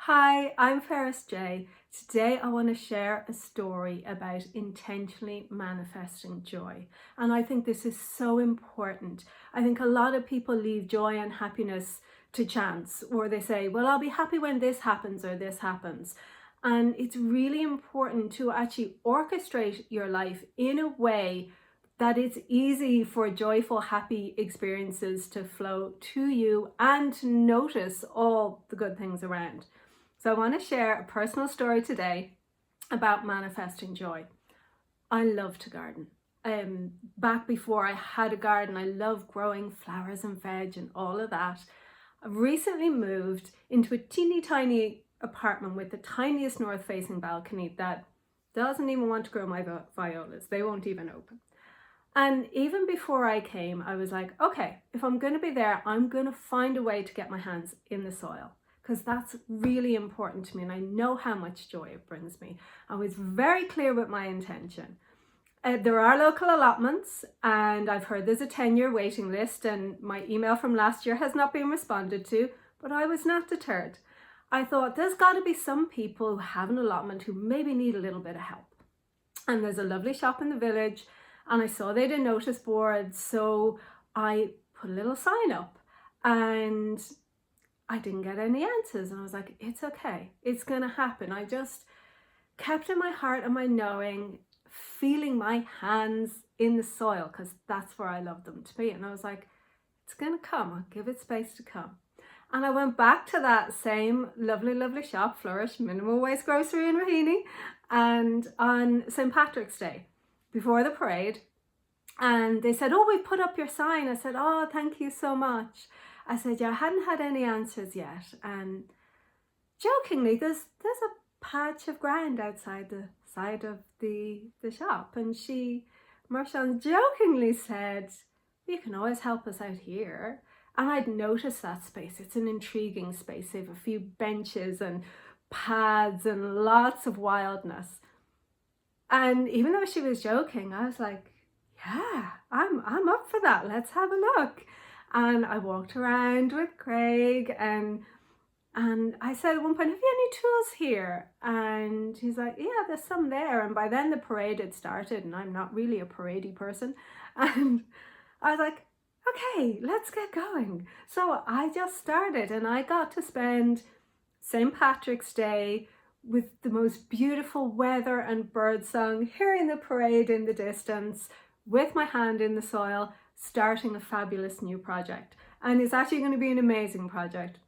Hi, I'm Ferris J. Today I want to share a story about intentionally manifesting joy. And I think this is so important. I think a lot of people leave joy and happiness to chance, or they say, well, I'll be happy when this happens or this happens. And it's really important to actually orchestrate your life in a way that it's easy for joyful, happy experiences to flow to you and to notice all the good things around. So I want to share a personal story today about manifesting joy. I love to garden. Back before I had a garden, I loved growing flowers and veg and all of that. I've recently moved into a teeny tiny apartment with the tiniest north facing balcony that doesn't even want to grow my violas. They won't even open. And even before I came, I was like, okay, if I'm going to be there, I'm going to find a way to get my hands in the soil, because that's really important to me and I know how much joy it brings me. I was very clear with my intention. There are local allotments and I've heard there's a 10-year waiting list, and my email from last year has not been responded to, but I was not deterred. I thought there's got to be some people who have an allotment who maybe need a little bit of help. And there's a lovely shop in the village and I saw they had a notice board, so I put a little sign up and I didn't get any answers, and I was like, it's okay, it's gonna happen. I just kept in my heart and my knowing, feeling my hands in the soil, because that's where I love them to be. And I was like, it's gonna come, I'll give it space to come. And I went back to that same lovely shop, Flourish Minimal Waste Grocery in Raheny, and on St. Patrick's Day before the parade, and they said, oh, we put up your sign. I said, oh, thank you so much. I said, yeah, I hadn't had any answers yet. And jokingly, there's a patch of ground outside the side of the shop. And Marchand jokingly said, you can always help us out here. And I'd noticed that space. It's an intriguing space. They have a few benches and paths and lots of wildness. And even though she was joking, I was like, yeah, I'm up for that. Let's have a look. And I walked around with Craig and I said at one point, have you any tools here? And he's like, yeah, there's some there. And by then the parade had started and I'm not really a paradey person. And I was like, okay, let's get going. So I just started and I got to spend St. Patrick's Day with the most beautiful weather and birdsong, hearing the parade in the distance, with my hand in the soil, starting a fabulous new project. And it's actually going to be an amazing project.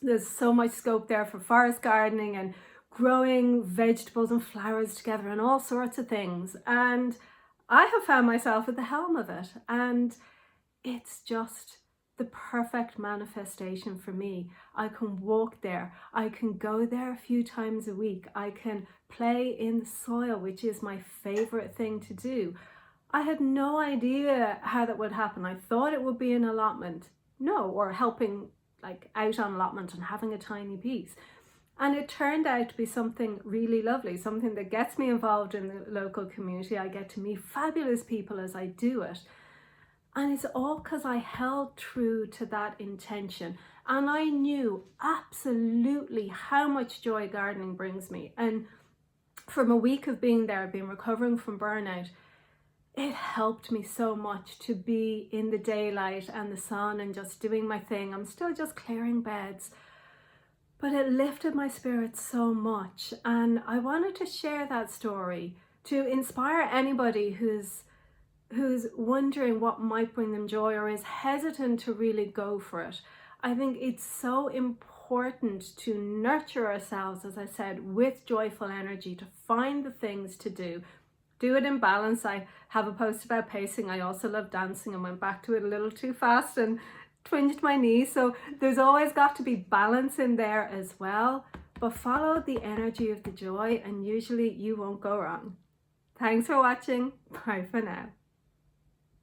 There's so much scope there for forest gardening and growing vegetables and flowers together and all sorts of things. And I have found myself at the helm of it. And it's just the perfect manifestation for me. I can walk there. I can go there a few times a week. I can play in the soil, which is my favorite thing to do. I had no idea how that would happen. I thought it would be an allotment. No, or helping like out on allotment and having a tiny piece. And it turned out to be something really lovely, something that gets me involved in the local community. I get to meet fabulous people as I do it. And it's all because I held true to that intention. And I knew absolutely how much joy gardening brings me. And from a week of being there, I've been recovering from burnout. It helped me so much to be in the daylight and the sun and just doing my thing. I'm still just clearing beds, but it lifted my spirits so much. And I wanted to share that story to inspire anybody who's wondering what might bring them joy or is hesitant to really go for it. I think it's so important to nurture ourselves, as I said, with joyful energy, to find the things to do it in balance. I have a post about pacing. I also love dancing and went back to it a little too fast and twinged my knees. So there's always got to be balance in there as well. But follow the energy of the joy and usually you won't go wrong. Thanks for watching. Bye for now.